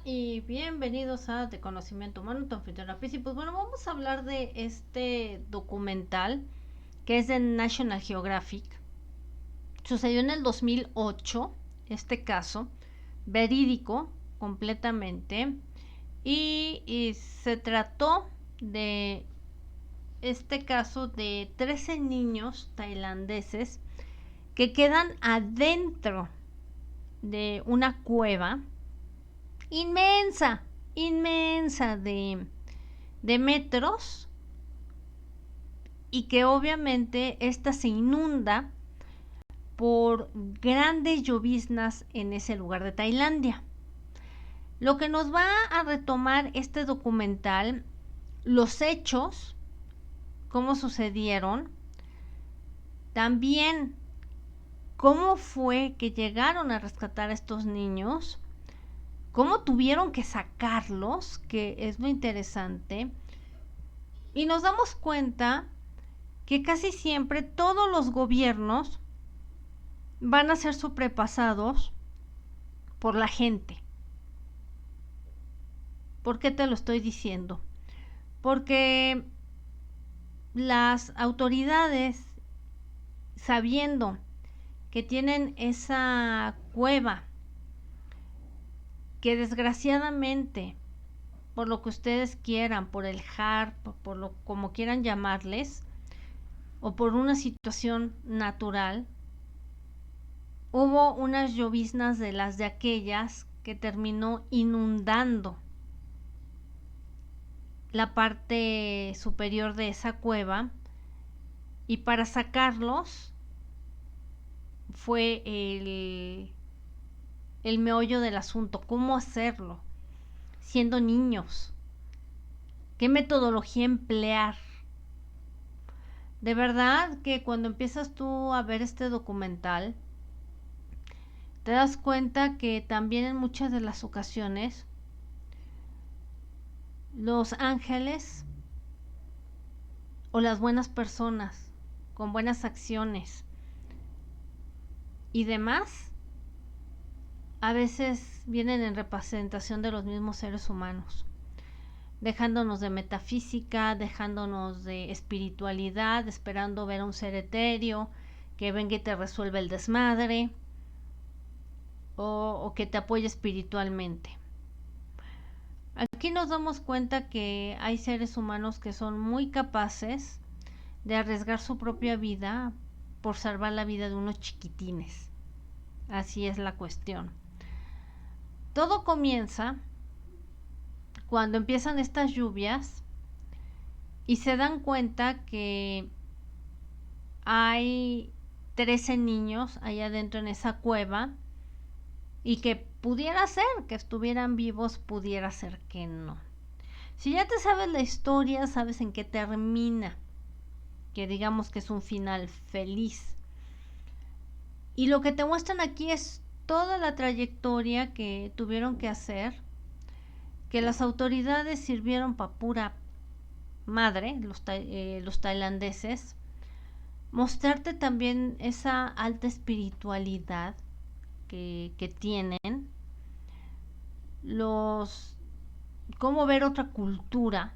Y bienvenidos a De Conocimiento Humano, tu anfitriona Pis. Y pues bueno, vamos a hablar de este documental que es de National Geographic. Sucedió en el 2008, este caso, verídico completamente. Y se trató de este caso de 13 niños tailandeses que quedan adentro de una cueva inmensa, inmensa de metros, y que obviamente esta se inunda por grandes lloviznas en ese lugar de Tailandia. Lo que nos va a retomar este documental, los hechos, cómo sucedieron, también cómo fue que llegaron a rescatar a estos niños, cómo tuvieron que sacarlos, que es lo interesante, y nos damos cuenta que casi siempre todos los gobiernos van a ser sobrepasados por la gente. ¿Por qué te lo estoy diciendo? Porque las autoridades, sabiendo que tienen esa cueva, que desgraciadamente, por lo que ustedes quieran, por el HARP, por lo como quieran llamarles, o por una situación natural, hubo unas lloviznas de las de aquellas que terminó inundando la parte superior de esa cueva, y para sacarlos fue el meollo del asunto, cómo hacerlo siendo niños, qué metodología emplear. De verdad que cuando empiezas tú a ver este documental, te das cuenta que también en muchas de las ocasiones los ángeles o las buenas personas con buenas acciones y demás a veces vienen en representación de los mismos seres humanos, dejándonos de metafísica, dejándonos de espiritualidad, esperando ver a un ser etéreo que venga y te resuelva el desmadre, o que te apoye espiritualmente. Aquí nos damos cuenta que hay seres humanos que son muy capaces de arriesgar su propia vida por salvar la vida de unos chiquitines. Así es la cuestión. Todo comienza cuando empiezan estas lluvias y se dan cuenta que hay 13 niños allá adentro en esa cueva, y que pudiera ser que estuvieran vivos, pudiera ser que no. Si ya te sabes la historia, sabes en qué termina, que digamos que es un final feliz. Y lo que te muestran aquí es toda la trayectoria que tuvieron que hacer, que las autoridades sirvieron para pura madre, los tailandeses, mostrarte también esa alta espiritualidad que tienen, cómo ver otra cultura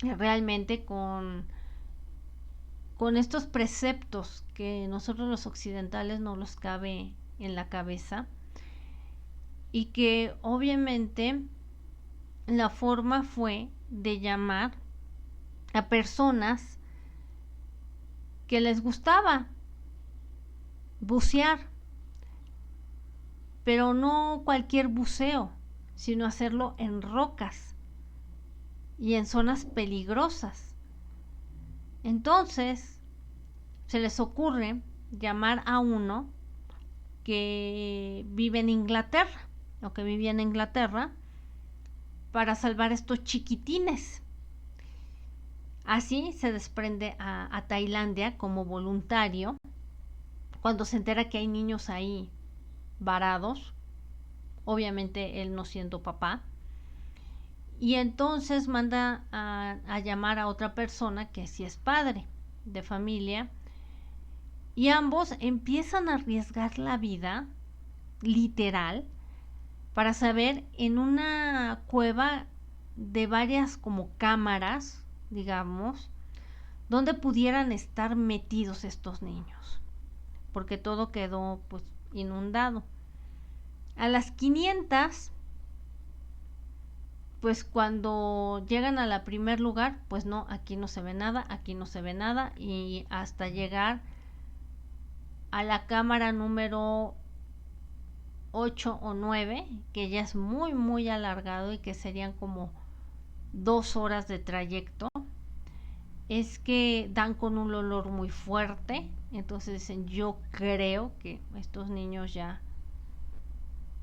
realmente con estos preceptos que nosotros los occidentales no nos cabe en la cabeza, y que obviamente la forma fue de llamar a personas que les gustaba bucear, pero no cualquier buceo, sino hacerlo en rocas y en zonas peligrosas. Entonces se les ocurre llamar a uno que vive en Inglaterra, o que vivía en Inglaterra, para salvar estos chiquitines. Así se desprende a Tailandia como voluntario cuando se entera que hay niños ahí varados, obviamente él no siendo papá, y entonces manda a llamar a otra persona que sí es padre de familia, y ambos empiezan a arriesgar la vida, literal, para saber en una cueva de varias como cámaras, digamos, donde pudieran estar metidos estos niños, porque todo quedó pues inundado. A las 500, pues cuando llegan a la primer lugar, pues no, aquí no se ve nada, aquí no se ve nada, y hasta llegar a la cámara número 8 o 9, que ya es muy muy alargado y que serían como 2 horas de trayecto, es que dan con un olor muy fuerte. Entonces dicen, yo creo que estos niños ya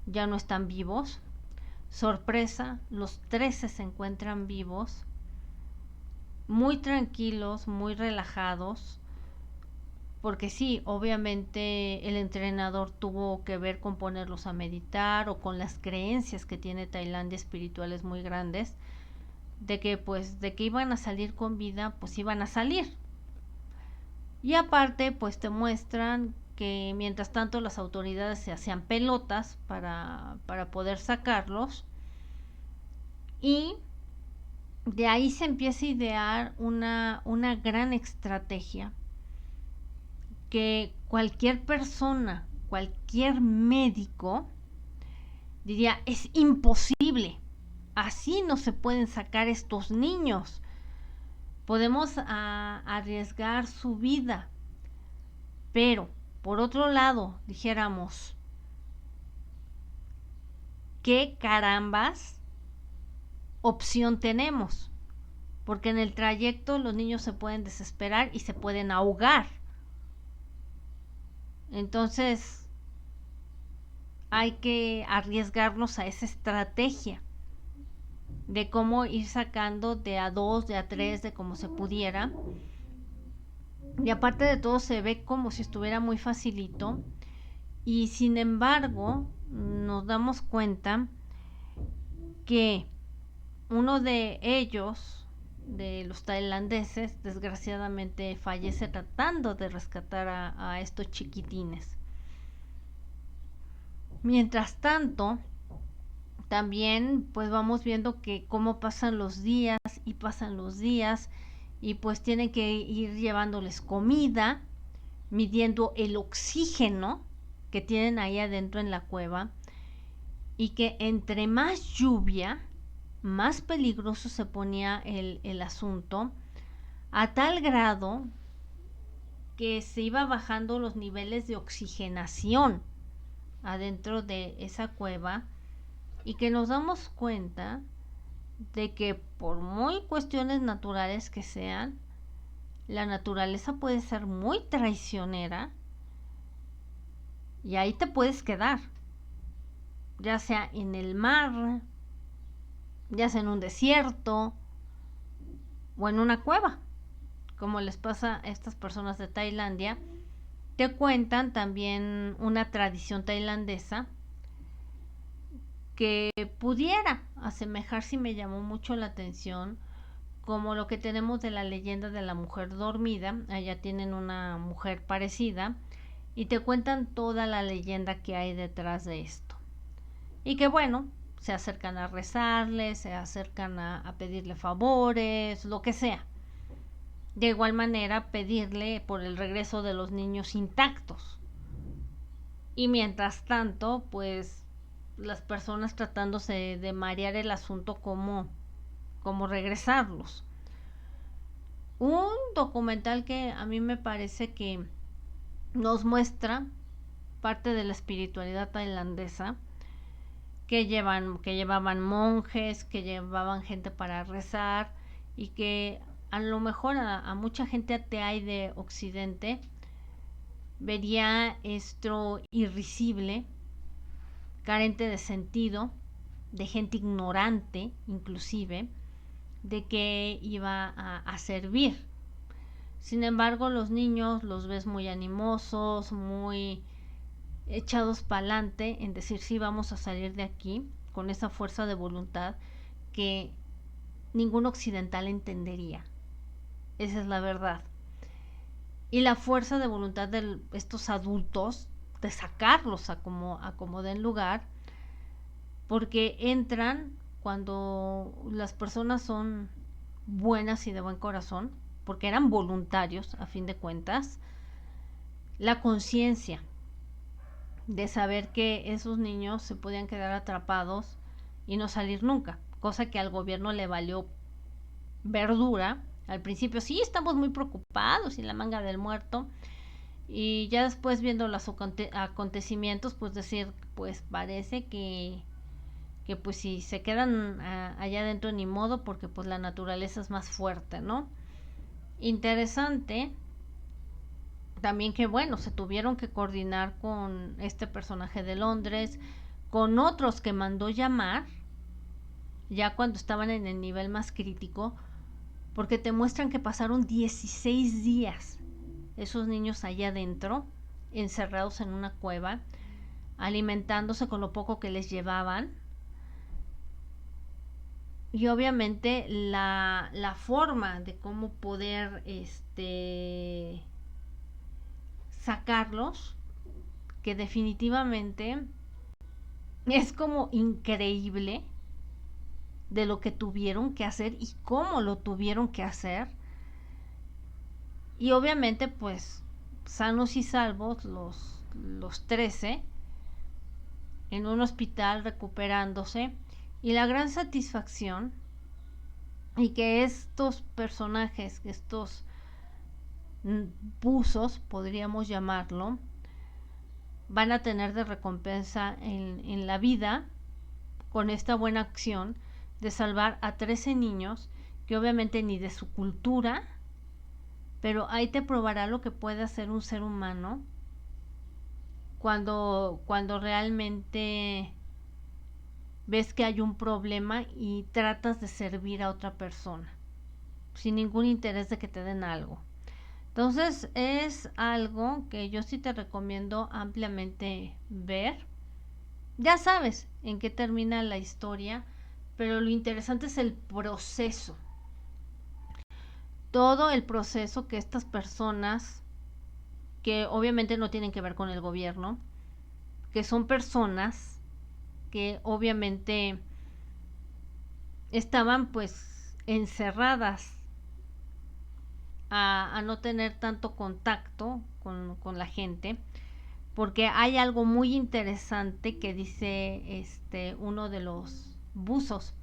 no están vivos. Sorpresa, los 13 se encuentran vivos, muy tranquilos, muy relajados, porque sí, obviamente el entrenador tuvo que ver con ponerlos a meditar o con las creencias que tiene Tailandia espirituales muy grandes, de que iban a salir con vida, pues iban a salir. Y aparte, pues te muestran que mientras tanto las autoridades se hacían pelotas para poder sacarlos, y de ahí se empieza a idear una gran estrategia que cualquier persona, cualquier médico diría, es imposible, así no se pueden sacar estos niños, podemos arriesgar su vida, pero por otro lado dijéramos, ¿qué carambas opción tenemos? Porque en el trayecto los niños se pueden desesperar y se pueden ahogar. Entonces hay que arriesgarnos a esa estrategia de cómo ir sacando de a dos, de a tres, de como se pudiera. Y aparte de todo se ve como si estuviera muy facilito. Y sin embargo nos damos cuenta que uno de ellos, de los tailandeses, desgraciadamente fallece tratando de rescatar a estos chiquitines. Mientras tanto, también pues vamos viendo que cómo pasan los días y pasan los días, y pues tienen que ir llevándoles comida, midiendo el oxígeno que tienen ahí adentro en la cueva, y que entre más lluvia, más peligroso se ponía el asunto, a tal grado que se iba bajando los niveles de oxigenación adentro de esa cueva, y que nos damos cuenta de que por muy cuestiones naturales que sean, la naturaleza puede ser muy traicionera y ahí te puedes quedar, ya sea en el mar, ya sea en un desierto o en una cueva, como les pasa a estas personas de Tailandia. Te cuentan también una tradición tailandesa que pudiera asemejarse, y me llamó mucho la atención, como lo que tenemos de la leyenda de la mujer dormida. Allá tienen una mujer parecida y te cuentan toda la leyenda que hay detrás de esto. Y que bueno, se acercan a rezarle, se acercan a pedirle favores, lo que sea. De igual manera, pedirle por el regreso de los niños intactos. Y mientras tanto, pues las personas tratándose de marear el asunto, como regresarlos. Un documental que a mí me parece que nos muestra parte de la espiritualidad tailandesa, que llevaban monjes, que llevaban gente para rezar, y que a lo mejor a mucha gente atea y de Occidente vería esto irrisible, carente de sentido, de gente ignorante inclusive, de que iba a servir. Sin embargo, los niños los ves muy animosos, muy echados para adelante en decir sí, vamos a salir de aquí, con esa fuerza de voluntad que ningún occidental entendería. Esa es la verdad. Y la fuerza de voluntad de estos adultos de sacarlos a como den lugar, porque entran cuando las personas son buenas y de buen corazón, porque eran voluntarios a fin de cuentas, la conciencia de saber que esos niños se podían quedar atrapados y no salir nunca, cosa que al gobierno le valió verdura. Al principio sí estamos muy preocupados y la manga del muerto, y ya después viendo los acontecimientos, pues decir, pues parece que pues si se quedan allá adentro ni modo, porque pues la naturaleza es más fuerte, ¿no? Interesante también que bueno, se tuvieron que coordinar con este personaje de Londres, con otros que mandó llamar ya cuando estaban en el nivel más crítico, porque te muestran que pasaron 16 días esos niños allá adentro, encerrados en una cueva, alimentándose con lo poco que les llevaban. Y obviamente la forma de cómo poder sacarlos, que definitivamente es como increíble de lo que tuvieron que hacer y cómo lo tuvieron que hacer. Y obviamente pues sanos y salvos los 13 en un hospital recuperándose, y la gran satisfacción y que estos personajes, estos buzos podríamos llamarlo, van a tener de recompensa en la vida con esta buena acción de salvar a 13 niños que obviamente ni de su cultura, pero ahí te probará lo que puede hacer un ser humano cuando realmente ves que hay un problema y tratas de servir a otra persona sin ningún interés de que te den algo. Entonces es algo que yo sí te recomiendo ampliamente ver. Ya sabes en qué termina la historia, pero lo interesante es el proceso. Todo el proceso que estas personas, que obviamente no tienen que ver con el gobierno, que son personas que obviamente estaban pues encerradas a no tener tanto contacto con la gente, porque hay algo muy interesante que dice uno de los buzos.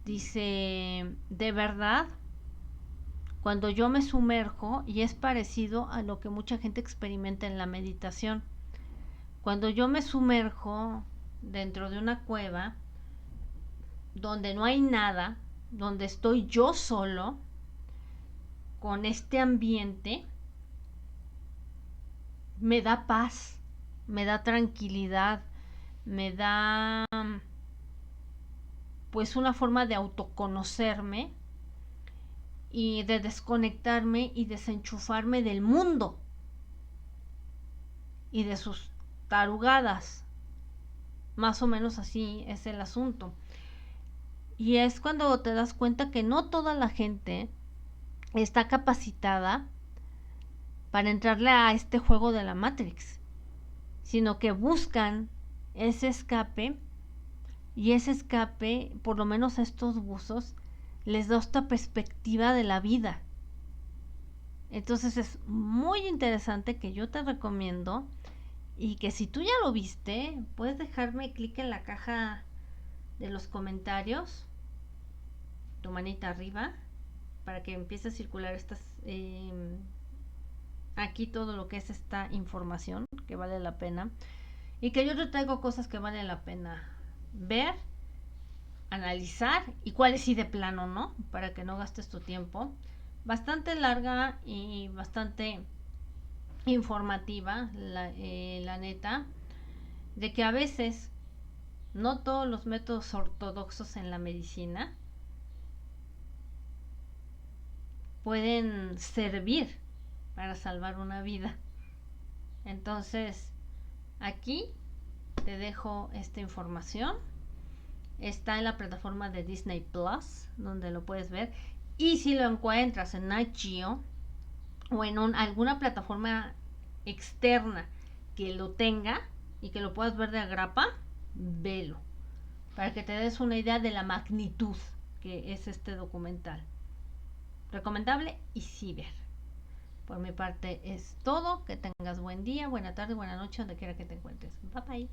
Dice, de verdad, cuando yo me sumerjo, y es parecido a lo que mucha gente experimenta en la meditación, cuando yo me sumerjo dentro de una cueva donde no hay nada, donde estoy yo solo, con este ambiente, me da paz, me da tranquilidad, me da pues una forma de autoconocerme y de desconectarme y desenchufarme del mundo y de sus tarugadas. Más o menos así es el asunto. Y es cuando te das cuenta que no toda la gente está capacitada para entrarle a este juego de la Matrix, sino que buscan ese escape, y ese escape, por lo menos a estos buzos, les da esta perspectiva de la vida. Entonces es muy interesante, que yo te recomiendo, y que si tú ya lo viste, puedes dejarme clic en la caja de los comentarios, tu manita arriba, para que empiece a circular aquí todo lo que es esta información que vale la pena, y que yo te traigo cosas que valen la pena ver, analizar, y cuáles sí de plano no, para que no gastes tu tiempo. Bastante larga y bastante informativa, la neta, de que a veces no todos los métodos ortodoxos en la medicina pueden servir para salvar una vida. Entonces, aquí te dejo esta información. Está en la plataforma de Disney Plus, donde lo puedes ver. Y si lo encuentras en Nat o en alguna plataforma externa que lo tenga y que lo puedas ver de agrapa, velo, para que te des una idea de la magnitud que es este documental. Recomendable y sí ver. Por mi parte es todo. Que tengas buen día, buena tarde, buena noche, donde quiera que te encuentres. Bye bye.